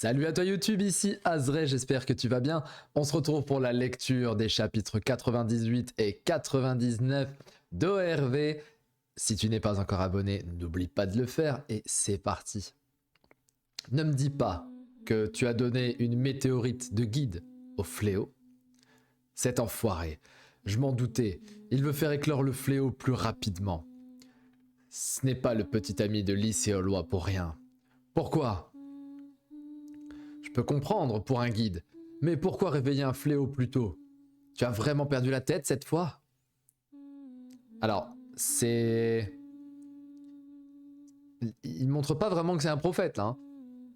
Salut à toi YouTube, ici Azray, j'espère que tu vas bien. On se retrouve pour la lecture des chapitres 98 et 99 d'ORV. Si tu n'es pas encore abonné, n'oublie pas de le faire et c'est parti. Ne me dis pas que tu as donné une météorite de guide au fléau. Cet enfoiré, je m'en doutais, il veut faire éclore le fléau plus rapidement. Ce n'est pas le petit ami de Lycéolois pour rien. Pourquoi ? Je peux comprendre pour un guide, mais pourquoi réveiller un fléau plus tôt? Tu as vraiment perdu la tête cette fois? Alors, c'est... Il montre pas vraiment que c'est un prophète, là. Hein.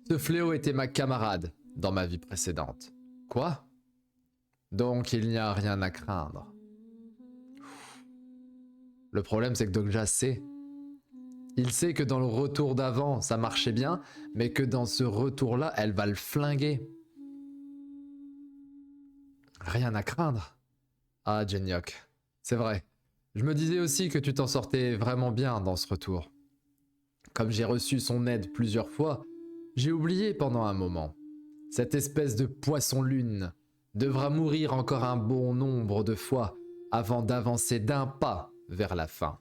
Ce fléau était ma camarade dans ma vie précédente. Quoi? Donc il n'y a rien à craindre. Le problème, c'est que Dokja sait. Il sait que dans le retour d'avant, ça marchait bien, mais que dans ce retour-là, elle va le flinguer. Rien à craindre. Ah, Genyok, c'est vrai. Je me disais aussi que tu t'en sortais vraiment bien dans ce retour. Comme j'ai reçu son aide plusieurs fois, j'ai oublié pendant un moment. Cette espèce de poisson-lune devra mourir encore un bon nombre de fois avant d'avancer d'un pas vers la fin.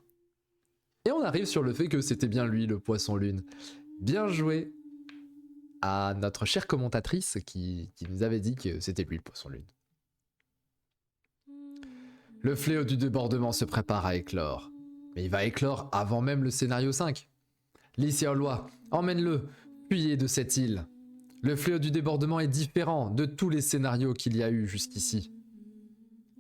Et on arrive sur le fait que c'était bien lui, le poisson-lune. Bien joué à notre chère commentatrice qui nous avait dit que c'était lui le poisson-lune. Le fléau du débordement se prépare à éclore. Mais il va éclore avant même le scénario 5. Lycéolois, emmène-le, fuyez de cette île. Le fléau du débordement est différent de tous les scénarios qu'il y a eu jusqu'ici.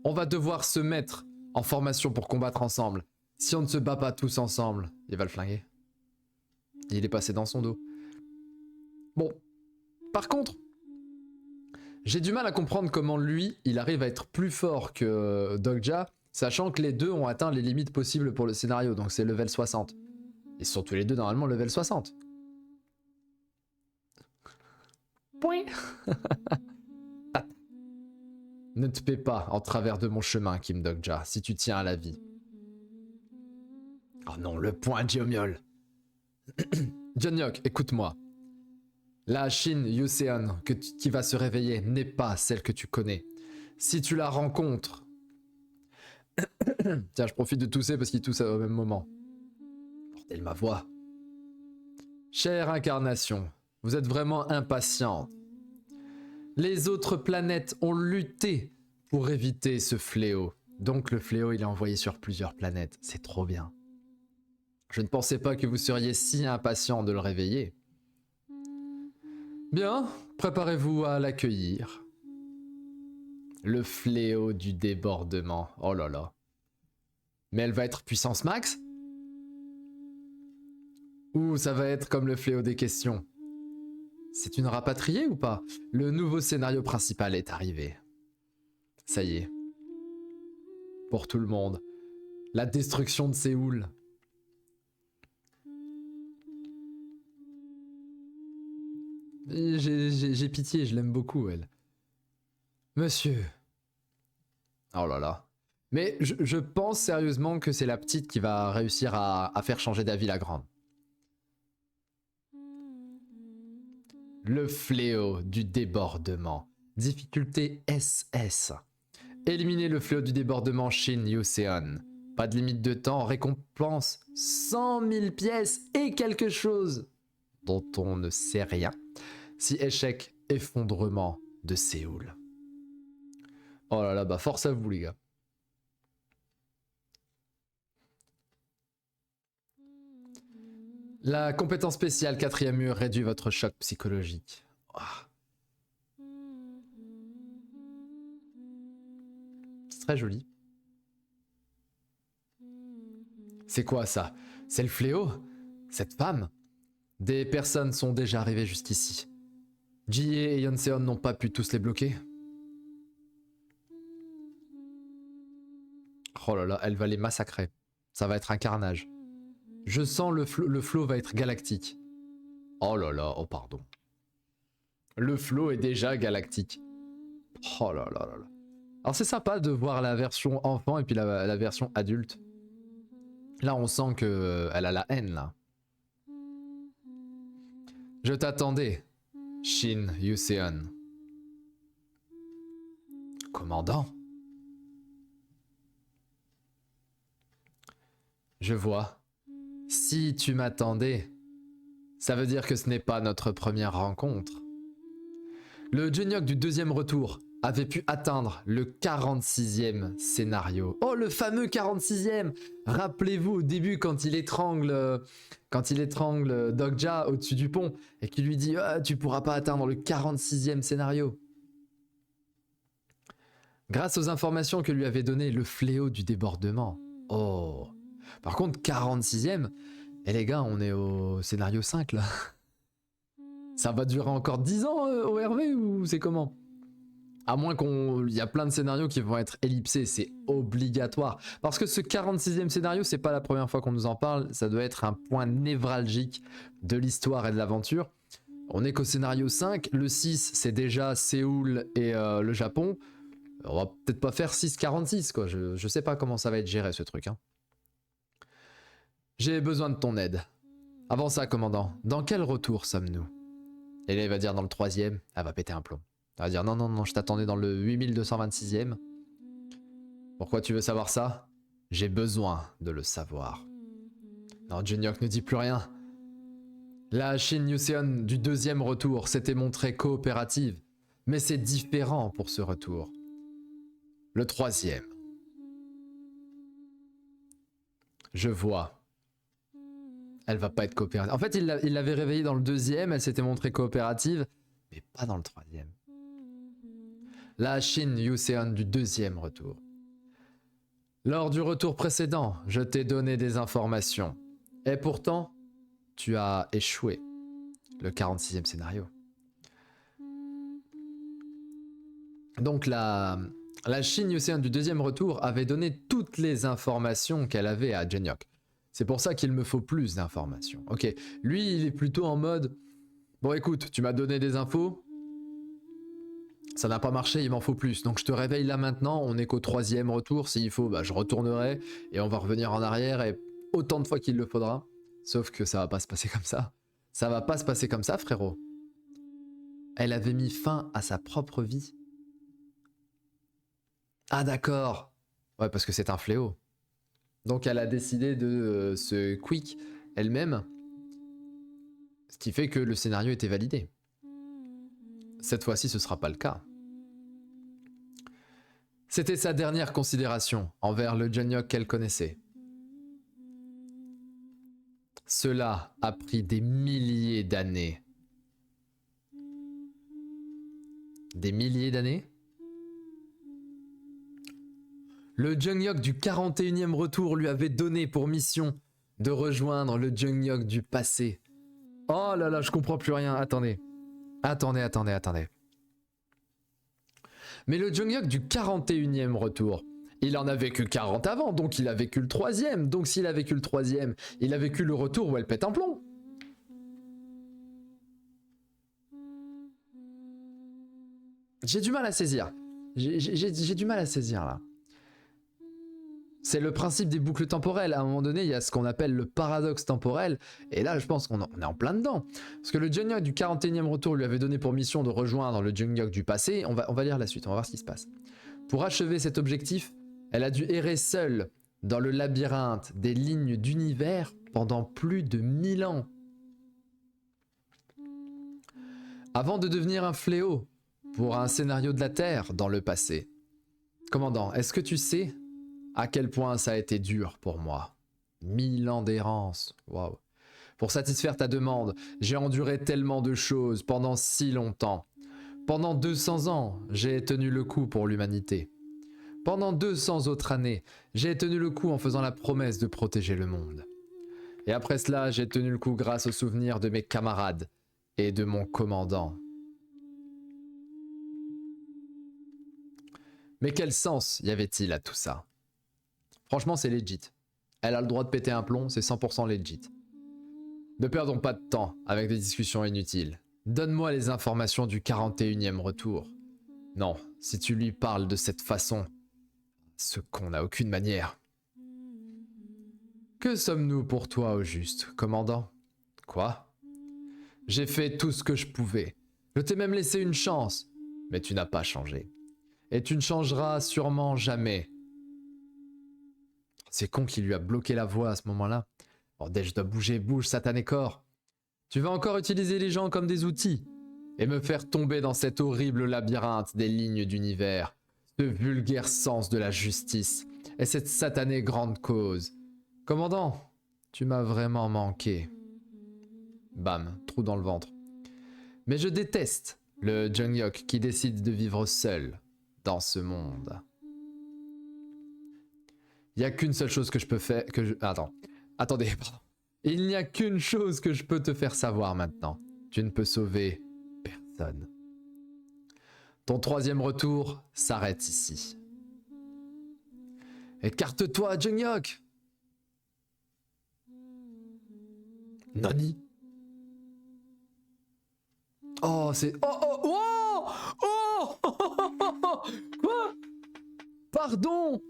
On va devoir se mettre en formation pour combattre ensemble. Si on ne se bat pas tous ensemble, il va le flinguer. Il est passé dans son dos. Bon, par contre, j'ai du mal à comprendre comment lui, il arrive à être plus fort que Dokja, sachant que les deux ont atteint les limites possibles pour le scénario, donc c'est level 60. Ils sont tous les deux normalement level 60. Point. Ne te paie pas en travers de mon chemin, Kim Dokja, si tu tiens à la vie. Oh non, le point Geomiol. Jeonyok, écoute-moi. La Shin Yuseon qui va se réveiller n'est pas celle que tu connais. Si tu la rencontres... Tiens, je profite de tousser parce qu'il tousse au même moment. Bordel, ma voix. Chère incarnation, vous êtes vraiment impatiente. Les autres planètes ont lutté pour éviter ce fléau. Donc le fléau, il est envoyé sur plusieurs planètes. C'est trop bien. Je ne pensais pas que vous seriez si impatient de le réveiller. Bien, préparez-vous à l'accueillir. Le fléau du débordement. Oh là là. Mais elle va être puissance max? Ou ça va être comme le fléau des questions? C'est une rapatriée ou pas? Le nouveau scénario principal est arrivé. Ça y est. Pour tout le monde. La destruction de Séoul. J'ai pitié, je l'aime beaucoup, elle. Monsieur. Oh là là. Mais je pense sérieusement que c'est la petite qui va réussir à faire changer d'avis la grande. Le fléau du débordement. Difficulté SS. Éliminer le fléau du débordement Shin Yuseon. Pas de limite de temps, récompense 100 000 pièces et quelque chose dont on ne sait rien. Si échec, effondrement de Séoul. Oh là là, bah force à vous les gars. La compétence spéciale 4e mur réduit votre choc psychologique. Oh. C'est très joli. C'est quoi ça? C'est le fléau? Cette femme? Des personnes sont déjà arrivées jusqu'ici. Jie et Yeonseon n'ont pas pu tous les bloquer. Oh là là, elle va les massacrer. Ça va être un carnage. Je sens le flow va être galactique. Oh là là, oh pardon. Le flow est déjà galactique. Oh là là là là. Alors c'est sympa de voir la version enfant et puis la version adulte. Là on sent que elle a la haine là. Je t'attendais, Shin Yuseon. Commandant. Je vois. Si tu m'attendais, ça veut dire que ce n'est pas notre première rencontre. Le Junyok du deuxième retour avait pu atteindre le 46e scénario. Oh, le fameux 46e! Rappelez-vous au début quand il étrangle Dogja au-dessus du pont et qui lui dit ah, tu pourras pas atteindre le 46e scénario. Grâce aux informations que lui avait données le fléau du débordement. Oh. Par contre, 46e, et les gars, on est au scénario 5 là. Ça va durer encore 10 ans au RV ou c'est comment? À moins qu'il y a plein de scénarios qui vont être ellipsés, c'est obligatoire. Parce que ce 46e scénario, c'est pas la première fois qu'on nous en parle, ça doit être un point névralgique de l'histoire et de l'aventure. On est qu'au scénario 5, le 6 c'est déjà Séoul et le Japon. On va peut-être pas faire 6-46 quoi, je sais pas comment ça va être géré ce truc. Hein. J'ai besoin de ton aide. Avant ça, commandant, dans quel retour sommes-nous? Et là il va dire dans le 3e, elle va péter un plomb. Elle va dire non, non, non, je t'attendais dans le 8226e. Pourquoi tu veux savoir ça? J'ai besoin de le savoir. Non, Junyok ne dit plus rien. La Shin Yuseon du deuxième retour s'était montrée coopérative, mais c'est différent pour ce retour. Le 3e. Je vois. Elle va pas être coopérative. En fait, il l'avait réveillée dans le 2e, elle s'était montrée coopérative, mais pas dans le 3e. La Shin Yuseon du deuxième retour. Lors du retour précédent, je t'ai donné des informations. Et pourtant, tu as échoué. Le 46e scénario. Donc la Shin Yuseon du deuxième retour avait donné toutes les informations qu'elle avait à Junyok. C'est pour ça qu'il me faut plus d'informations. Ok, lui il est plutôt en mode... Bon écoute, tu m'as donné des infos. Ça n'a pas marché, il m'en faut plus. Donc je te réveille là maintenant, on est qu'au 3e retour. S'il faut, bah, je retournerai et on va revenir en arrière et autant de fois qu'il le faudra. Sauf que ça va pas se passer comme ça. Ça va pas se passer comme ça, frérot. Elle avait mis fin à sa propre vie. Ah d'accord. Ouais, parce que c'est un fléau. Donc elle a décidé de se quick elle-même. Ce qui fait que le scénario était validé. Cette fois-ci, ce sera pas le cas. C'était sa dernière considération envers le Junyok qu'elle connaissait. Cela a pris des milliers d'années. Des milliers d'années? Le Junyok du 41e retour lui avait donné pour mission de rejoindre le Junyok du passé. Oh là là, je comprends plus rien. Attendez. Attendez. Mais le Junyok du 41e retour, il en a vécu 40 avant, donc il a vécu le 3e. Donc s'il a vécu le 3e, il a vécu le retour où elle pète un plomb. J'ai du mal à saisir. J'ai du mal à saisir là. C'est le principe des boucles temporelles. À un moment donné, il y a ce qu'on appelle le paradoxe temporel. Et là, je pense qu'on est en plein dedans. Parce que le Junyok du 41e retour lui avait donné pour mission de rejoindre le Junyok du passé. On va lire la suite, on va voir ce qui se passe. Pour achever cet objectif, elle a dû errer seule dans le labyrinthe des lignes d'univers pendant plus de 1000 ans. Avant de devenir un fléau pour un scénario de la Terre dans le passé. Commandant, est-ce que tu sais à quel point ça a été dur pour moi? 1000 ans d'errance, waouh. Pour satisfaire ta demande, j'ai enduré tellement de choses pendant si longtemps. Pendant 200 ans, j'ai tenu le coup pour l'humanité. Pendant 200 autres années, j'ai tenu le coup en faisant la promesse de protéger le monde. Et après cela, j'ai tenu le coup grâce aux souvenirs de mes camarades et de mon commandant. Mais quel sens y avait-il à tout ça? Franchement, c'est legit. Elle a le droit de péter un plomb, c'est 100% legit. Ne perdons pas de temps avec des discussions inutiles. Donne-moi les informations du 41e retour. Non, si tu lui parles de cette façon, ce con n'a aucune manière. Que sommes-nous pour toi au juste, commandant? Quoi? J'ai fait tout ce que je pouvais. Je t'ai même laissé une chance, mais tu n'as pas changé. Et tu ne changeras sûrement jamais. C'est con qu'il lui a bloqué la voix à ce moment-là. Oh, dès que je dois bouger, bouge, satané corps. Tu vas encore utiliser les gens comme des outils et me faire tomber dans cet horrible labyrinthe des lignes d'univers, ce vulgaire sens de la justice et cette satanée grande cause. Commandant, tu m'as vraiment manqué. Bam, trou dans le ventre. Mais je déteste le Jungyok qui décide de vivre seul dans ce monde. Il n'y a qu'une seule chose que je peux faire... Attendez, pardon. Il n'y a qu'une chose que je peux te faire savoir maintenant. Tu ne peux sauver personne. Ton troisième retour s'arrête ici. Écarte-toi, Jungyok! Nani? Oh, c'est... Quoi? Pardon?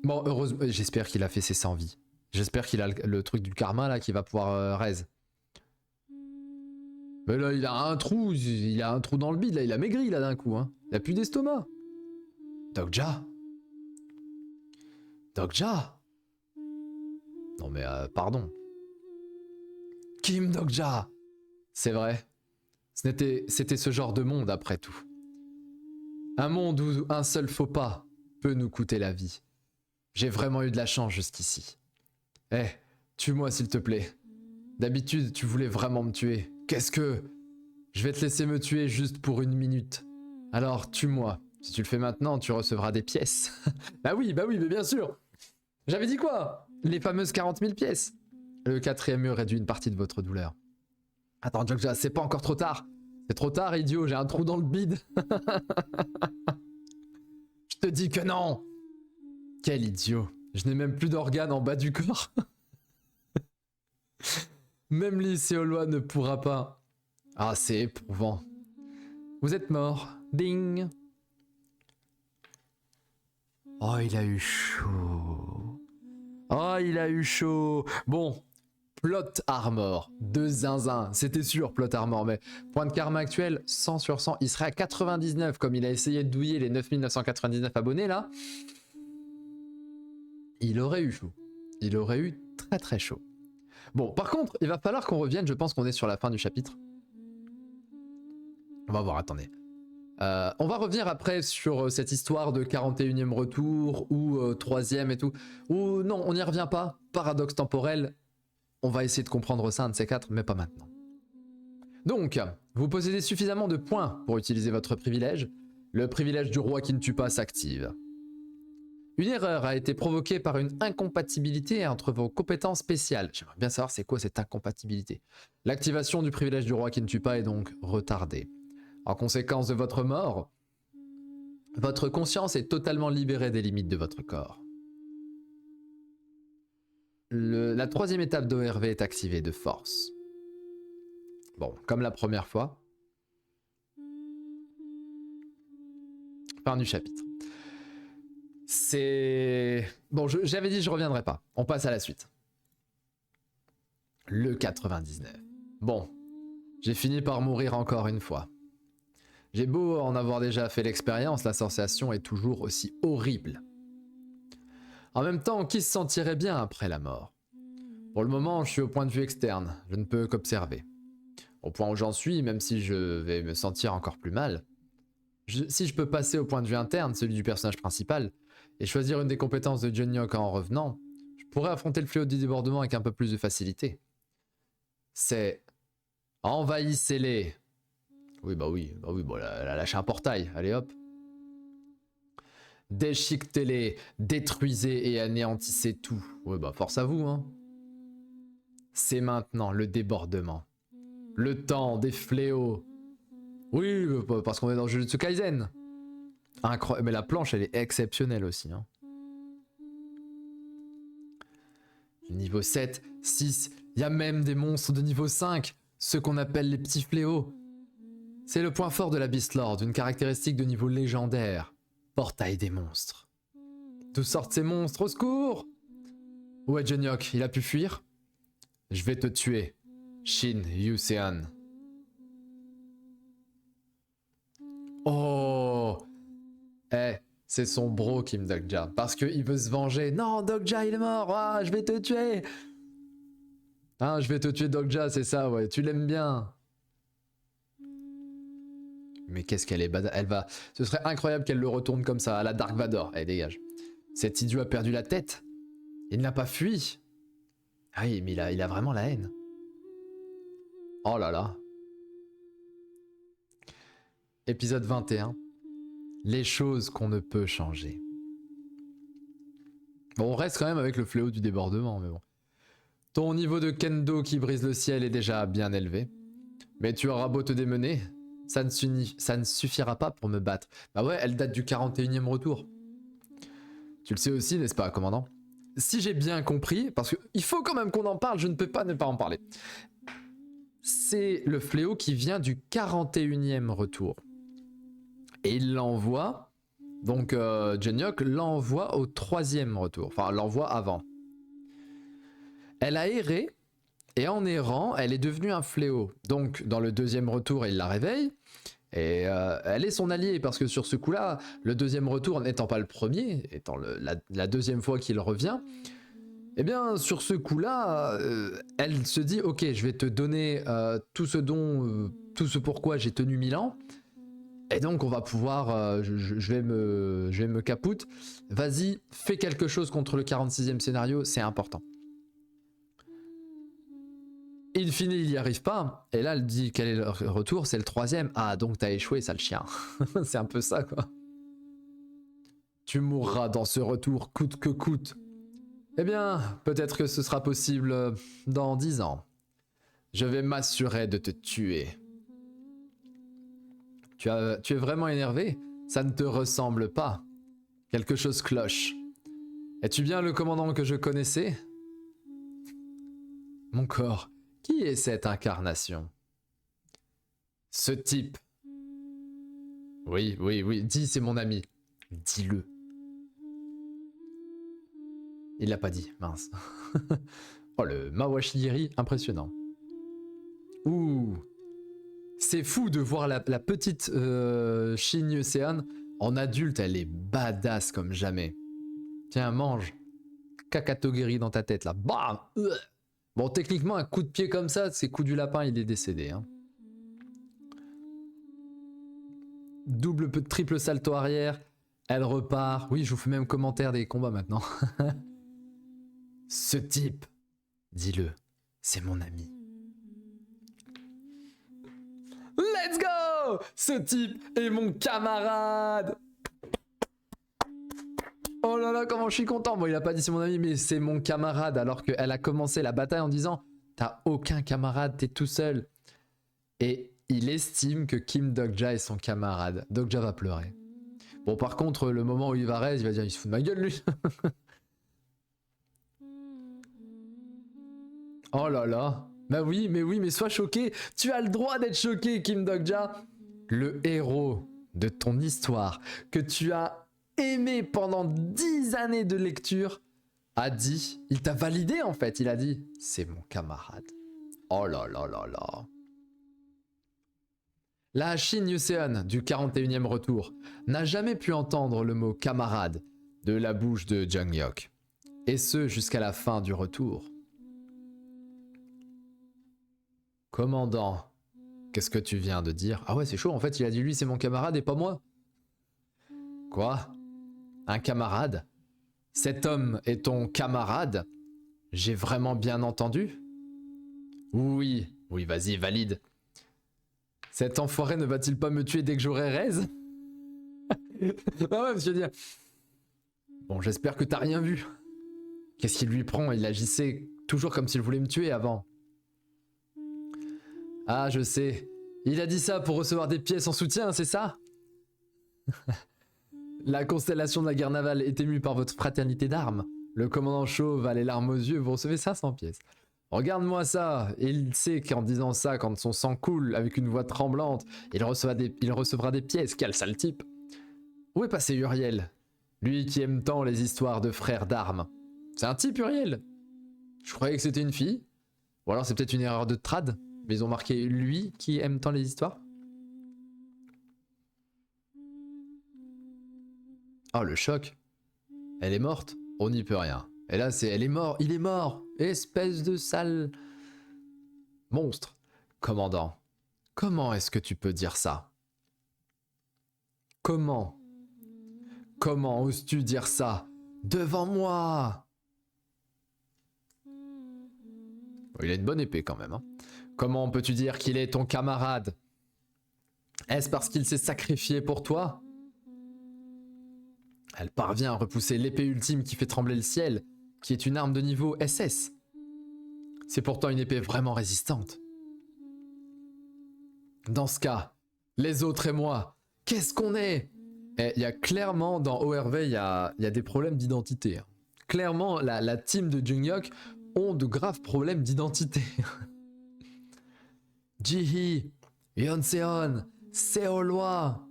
Bon, heureusement, j'espère qu'il a fait ses 100 vies. J'espère qu'il a le truc du karma là qui va pouvoir raise. Mais là, il a un trou dans le bide, là, il a maigri là d'un coup. Hein. Il a plus d'estomac. Dokja? Dokja? Non mais pardon. Kim Dokja? C'est vrai. C'était ce genre de monde après tout. Un monde où un seul faux pas peut nous coûter la vie. J'ai vraiment eu de la chance jusqu'ici. Eh, tue-moi s'il te plaît. D'habitude, tu voulais vraiment me tuer. Qu'est-ce que... Je vais te laisser me tuer juste pour 1 minute. Alors, tue-moi. Si tu le fais maintenant, tu recevras des pièces. Bah oui, mais bien sûr. J'avais dit quoi? Les fameuses 40 000 pièces. Le 4e mur réduit une partie de votre douleur. Attends, Jokja, c'est pas encore trop tard. C'est trop tard, idiot, j'ai un trou dans le bide. Je te dis que non. Quel idiot. Je n'ai même plus d'organes en bas du corps. Même Lycéolois ne pourra pas. Ah, c'est éprouvant. Vous êtes mort. Ding. Oh, il a eu chaud. Oh, il a eu chaud. Bon. Plot armor. 2 zinzin. C'était sûr, plot armor. Mais point de karma actuel, 100 sur 100. Il serait à 99 comme il a essayé de douiller les 9999 abonnés là. Il aurait eu chaud. Il aurait eu très très chaud. Bon, par contre, il va falloir qu'on revienne. Je pense qu'on est sur la fin du chapitre. On va voir, attendez. On va revenir après sur cette histoire de 41e retour ou 3e et tout. Ou non, on n'y revient pas. Paradoxe temporel. On va essayer de comprendre ça, un de ces 4, mais pas maintenant. Donc, vous possédez suffisamment de points pour utiliser votre privilège. Le privilège du roi qui ne tue pas s'active. Une erreur a été provoquée par une incompatibilité entre vos compétences spéciales. J'aimerais bien savoir c'est quoi cette incompatibilité. L'activation du privilège du roi qui ne tue pas est donc retardée. En conséquence de votre mort, votre conscience est totalement libérée des limites de votre corps. La 3e étape d'ORV est activée de force. Bon, comme la première fois. Fin du chapitre. C'est... Bon, j'avais dit que je reviendrai pas. On passe à la suite. Le 99. Bon, j'ai fini par mourir encore une fois. J'ai beau en avoir déjà fait l'expérience, la sensation est toujours aussi horrible. En même temps, qui se sentirait bien après la mort? Pour le moment, je suis au point de vue externe, je ne peux qu'observer. Au point où j'en suis, même si je vais me sentir encore plus mal, si je peux passer au point de vue interne, celui du personnage principal, et choisir une des compétences de Jungyok en revenant, je pourrais affronter le fléau du débordement avec un peu plus de facilité. C'est... Envahissez-les. Oui, bon, lâchez un portail, allez hop. Déchiquetez-les, détruisez et anéantissez tout. Ouais, bah force à vous, hein. C'est maintenant le débordement. Le temps des fléaux. Oui, parce qu'on est dans Jujutsu Kaisen. Incroyable, mais la planche, elle est exceptionnelle aussi. Hein. Niveau 7, 6, il y a même des monstres de niveau 5, ceux qu'on appelle les petits fléaux. C'est le point fort de la Beast Lord, une caractéristique de niveau légendaire. Portail des monstres. D'où sortent ces monstres, au secours? Où est Jungyok? Il a pu fuir? Je vais te tuer, Shin Yusean. Eh, c'est son bro Kim Dokja. Parce qu'il veut se venger. Non, Dokja il est mort. Ah, je vais te tuer. Hein, je vais te tuer Dokja, c'est ça, ouais. Tu l'aimes bien. Mais qu'est-ce qu'elle est badass. Elle va... Ce serait incroyable qu'elle le retourne comme ça, à la Dark Vador. Allez, dégage. Cet idiot a perdu la tête. Il n'a pas fui. Ah oui, mais il a vraiment la haine. Oh là là. Épisode 21. Les choses qu'on ne peut changer. Bon, on reste quand même avec le fléau du débordement, mais bon. Ton niveau de kendo qui brise le ciel est déjà bien élevé. Mais tu auras beau te démener, ça ne suffira pas pour me battre. Bah ouais, elle date du 41e retour. Tu le sais aussi, n'est-ce pas, commandant? Si j'ai bien compris, parce qu'il faut quand même qu'on en parle, je ne peux pas ne pas en parler. C'est le fléau qui vient du 41e retour. Et il l'envoie, donc Genyok l'envoie au 3e retour, enfin l'envoie avant. Elle a erré, et en errant, elle est devenue un fléau. Donc dans le 2e retour, il la réveille, et elle est son alliée, parce que sur ce coup-là, le 2e retour n'étant pas le premier, étant la 2e fois qu'il revient, eh bien sur ce coup-là, elle se dit, ok, je vais te donner tout ce pourquoi j'ai tenu 1000 ans, et donc on va pouvoir, je vais me capoute. Vas-y, fais quelque chose contre le 46e scénario, c'est important. In fine, il n'y arrive pas. Et là, elle dit quel est le retour, c'est le 3e. Ah, donc t'as échoué, sale chien. C'est un peu ça, quoi. Tu mourras dans ce retour, coûte que coûte. Eh bien, peut-être que ce sera possible dans 10 ans. Je vais m'assurer de te tuer. Tu es vraiment énervé? Ça ne te ressemble pas. Quelque chose cloche. Es-tu bien le commandant que je connaissais? Mon corps, qui est cette incarnation? Ce type. Oui, oui, oui, dis c'est mon ami. Dis-le. Il l'a pas dit, mince. Oh, le Mawashigiri, impressionnant. Ouh. C'est fou de voir la petite Shin Yuseon en adulte, elle est badass comme jamais. Tiens, mange. Kakatogiri dans ta tête là. Bam. Bon, techniquement, un coup de pied comme ça, c'est coup du lapin, il est décédé. Hein. Triple salto arrière. Elle repart. Oui, je vous fais même commentaire des combats maintenant. Ce type, dis-le, c'est mon ami. Let's go! Ce type est mon camarade! Oh là là, comment je suis content! Bon, il a pas dit c'est mon ami, mais c'est mon camarade, alors qu'elle a commencé la bataille en disant t'as aucun camarade, t'es tout seul. Et il estime que Kim Dokja est son camarade. Dokja va pleurer. Bon, par contre, le moment où il va rester, il va dire il se fout de ma gueule, lui! Oh là là! Bah oui, mais sois choqué! Tu as le droit d'être choqué, Kim Dokja! Le héros de ton histoire, que tu as aimé pendant 10 années de lecture, a dit, il t'a validé en fait, il a dit, c'est mon camarade. Oh là là là là. La Shin Yuseon du 41e retour n'a jamais pu entendre le mot camarade de la bouche de Jeongyeok. Et ce jusqu'à la fin du retour. Commandant, qu'est-ce que tu viens de dire? Ah ouais, c'est chaud, en fait, il a dit lui c'est mon camarade et pas moi. Quoi? Un camarade? Cet homme est ton camarade? J'ai vraiment bien entendu? Oui, oui, vas-y, valide. Cet enfoiré ne va-t-il pas me tuer dès que j'aurai raise? Ah ouais, monsieur dire. Bon, j'espère que t'as rien vu. Qu'est-ce qu'il lui prend? Il agissait toujours comme s'il voulait me tuer avant. Ah, je sais. Il a dit ça pour recevoir des pièces en soutien, c'est ça? La constellation de la guerre navale est émue par votre fraternité d'armes. Le commandant chauve a les larmes aux yeux, vous recevez 500 pièces. Regarde-moi ça. Il sait qu'en disant ça, quand son sang coule avec une voix tremblante, il recevra des pièces. Quel sale type. Où est passé Uriel? Lui qui aime tant les histoires de frères d'armes. C'est un type, Uriel? Je croyais que c'était une fille. Ou alors c'est peut-être une erreur de trad. Mais ils ont marqué lui qui aime tant les histoires. Oh, le choc. Elle est morte. On n'y peut rien. Et là, c'est elle est morte. Il est mort. Espèce de sale monstre. Commandant, comment est-ce que tu peux dire ça? Comment? Comment oses-tu dire ça? Devant moi? Il a une bonne épée quand même. Hein. Comment peux-tu dire qu'il est ton camarade? Est-ce parce qu'il s'est sacrifié pour toi? Elle parvient à repousser l'épée ultime qui fait trembler le ciel, qui est une arme de niveau SS. C'est pourtant une épée vraiment résistante. Dans ce cas, les autres et moi, qu'est-ce qu'on est? Il y a clairement, dans ORV, il y a des problèmes d'identité. Clairement, la team de Junghyuk ont de graves problèmes d'identité. Jihi, Yeonseon, Seolwa.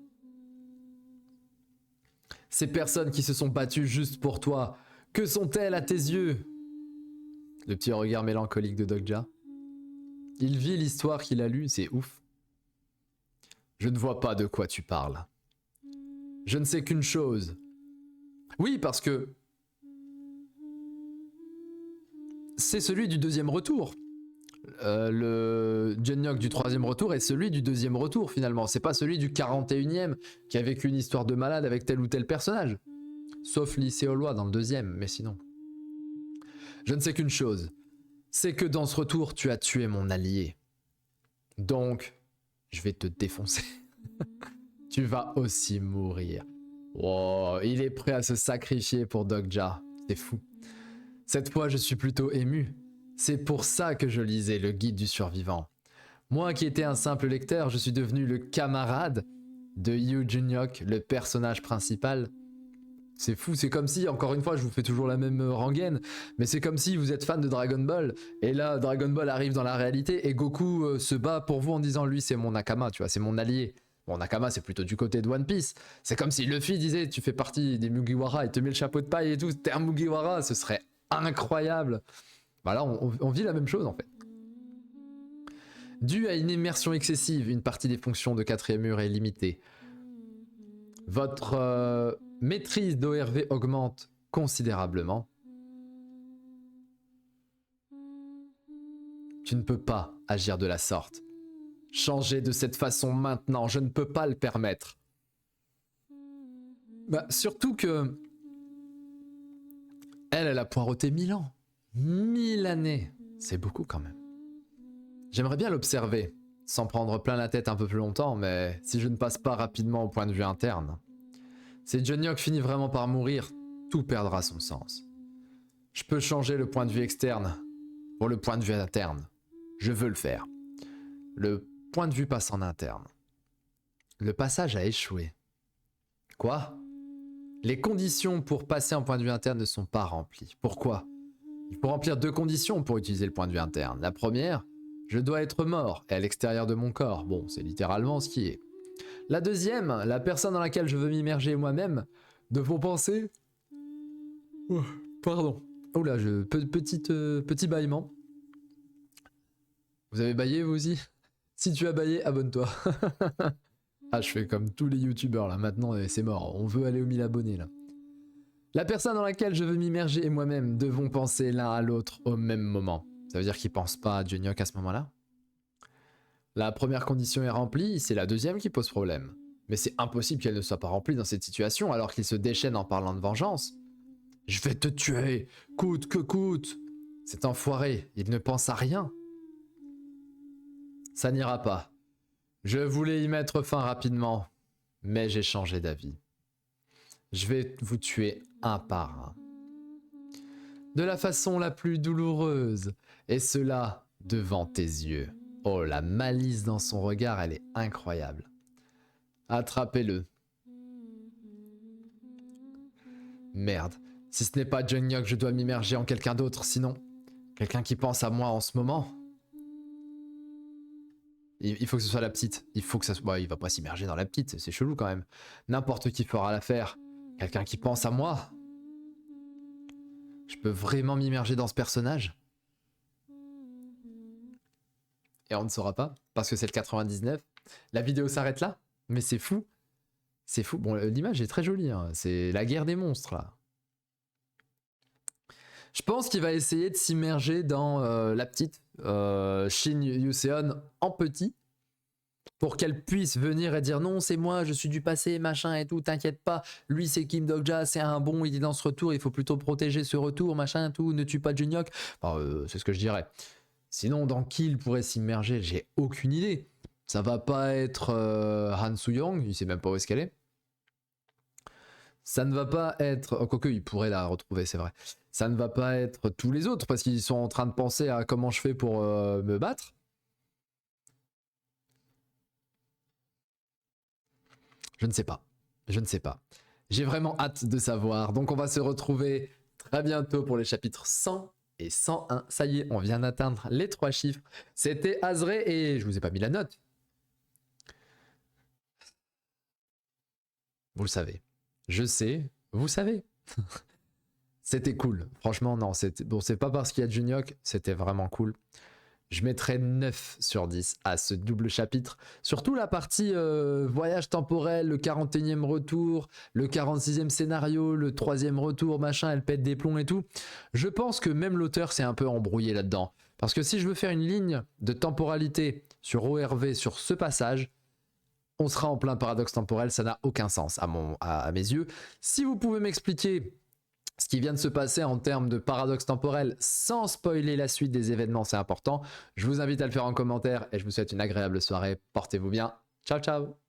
Ces personnes qui se sont battues juste pour toi, que sont-elles à tes yeux? Le petit regard mélancolique de Dokja. Il vit l'histoire qu'il a lue, c'est ouf. Je ne vois pas de quoi tu parles. Je ne sais qu'une chose. Oui, parce que c'est celui du deuxième retour. Le Junghyuk du troisième retour est celui du deuxième retour finalement. C'est pas celui du 41e qui a vécu une histoire de malade avec tel ou tel personnage. Sauf Lee Seolwa dans le deuxième, mais sinon. Je ne sais qu'une chose. C'est que dans ce retour, tu as tué mon allié. Donc, je vais te défoncer. Tu vas aussi mourir. Wow, il est prêt à se sacrifier pour Dokja. C'est fou. Cette fois, je suis plutôt ému. C'est pour ça que je lisais le guide du survivant. Moi qui étais un simple lecteur, je suis devenu le camarade de Yoo Junghyuk, le personnage principal. C'est fou, c'est comme si, encore une fois, je vous fais toujours la même rengaine, mais c'est comme si vous êtes fan de Dragon Ball, et là, Dragon Ball arrive dans la réalité, et Goku se bat pour vous en disant, lui, c'est mon Nakama, tu vois, c'est mon allié. Bon, Nakama, c'est plutôt du côté de One Piece. C'est comme si Luffy disait, tu fais partie des Mugiwara, et te met le chapeau de paille et tout, t'es un Mugiwara, ce serait incroyable. Voilà, on vit la même chose, en fait. Dû à une immersion excessive, une partie des fonctions de quatrième mur est limitée. Votre maîtrise d'ORV augmente considérablement. Tu ne peux pas agir de la sorte. Changer de cette façon maintenant, je ne peux pas le permettre. Bah, surtout que... Elle a poireauté 1000 ans. 1000 années. C'est beaucoup quand même. J'aimerais bien l'observer, sans prendre plein la tête un peu plus longtemps, mais si je ne passe pas rapidement au point de vue interne... Si Junghyuk finit vraiment par mourir, tout perdra son sens. Je peux changer le point de vue externe pour le point de vue interne. Je veux le faire. Le point de vue passe en interne. Le passage a échoué. Quoi? Les conditions pour passer en point de vue interne ne sont pas remplies. Pourquoi? Il faut remplir 2 conditions pour utiliser le point de vue interne. La première, je dois être mort et à l'extérieur de mon corps. Bon, c'est littéralement ce qui est. La deuxième, la personne dans laquelle je veux m'immerger moi-même, devront penser... Oh, pardon. Oula, petit bâillement. Vous avez bâillé vous aussi? Si tu as bâillé, abonne-toi. Ah, je fais comme tous les youtubeurs là, maintenant c'est mort, on veut aller aux 1000 abonnés là. La personne dans laquelle je veux m'immerger et moi-même devons penser l'un à l'autre au même moment. Ça veut dire qu'ils pensent pas à Junghyuk à ce moment-là? La première condition est remplie, c'est la deuxième qui pose problème. Mais c'est impossible qu'elle ne soit pas remplie dans cette situation alors qu'il se déchaîne en parlant de vengeance. Je vais te tuer, coûte que coûte. Cet enfoiré, il ne pense à rien. Ça n'ira pas. Je voulais y mettre fin rapidement, mais j'ai changé d'avis. Je vais vous tuer un par un. De la façon la plus douloureuse, et cela devant tes yeux. Oh, la malice dans son regard, elle est incroyable. Attrapez-le. Merde, si ce n'est pas Junghyuk, je dois m'immerger en quelqu'un d'autre, sinon... Quelqu'un qui pense à moi en ce moment. Il faut que ce soit la petite. Il faut que ça soit... Bon, il va pas s'immerger dans la petite, c'est chelou quand même. N'importe qui fera l'affaire. Quelqu'un qui pense à moi. Je peux vraiment m'immerger dans ce personnage? Et on ne saura pas, parce que c'est le 99. La vidéo s'arrête là, mais c'est fou. C'est fou. Bon, l'image est très jolie, hein. C'est la guerre des monstres, là. Je pense qu'il va essayer de s'immerger dans la petite Shin Yuseon en petit, pour qu'elle puisse venir et dire non, c'est moi, je suis du passé, machin et tout, t'inquiète pas, lui c'est Kim Dok-ja, c'est un bon, il est dans ce retour, il faut plutôt protéger ce retour, machin et tout, ne tue pas Junyok. Enfin, c'est ce que je dirais. Sinon, dans qui il pourrait s'immerger, j'ai aucune idée. Ça va pas être Han Soo-young, il sait même pas où est-ce qu'elle est. Ça ne va pas être... Oh, quoique, il pourrait la retrouver, c'est vrai. Ça ne va pas être tous les autres, parce qu'ils sont en train de penser à comment je fais pour me battre. Je ne sais pas. Je ne sais pas. J'ai vraiment hâte de savoir. Donc on va se retrouver très bientôt pour les chapitres 100 et 101. Ça y est, on vient d'atteindre les 3 chiffres. C'était Azré et je vous ai pas mis la note. Vous le savez. Je sais, vous savez. C'était cool. Franchement, non. Bon, c'est pas parce qu'il y a Junyok, c'était vraiment cool. Je mettrais 9 sur 10 à ce double chapitre. Surtout la partie voyage temporel, le 41e retour, le 46e scénario, le 3e retour, machin, elle pète des plombs et tout. Je pense que même l'auteur s'est un peu embrouillé là-dedans. Parce que si je veux faire une ligne de temporalité sur ORV sur ce passage, on sera en plein paradoxe temporel, ça n'a aucun sens à mes yeux. Si vous pouvez m'expliquer ce qui vient de se passer en termes de paradoxe temporel sans spoiler la suite des événements, c'est important. Je vous invite à le faire en commentaire et je vous souhaite une agréable soirée. Portez-vous bien. Ciao, ciao.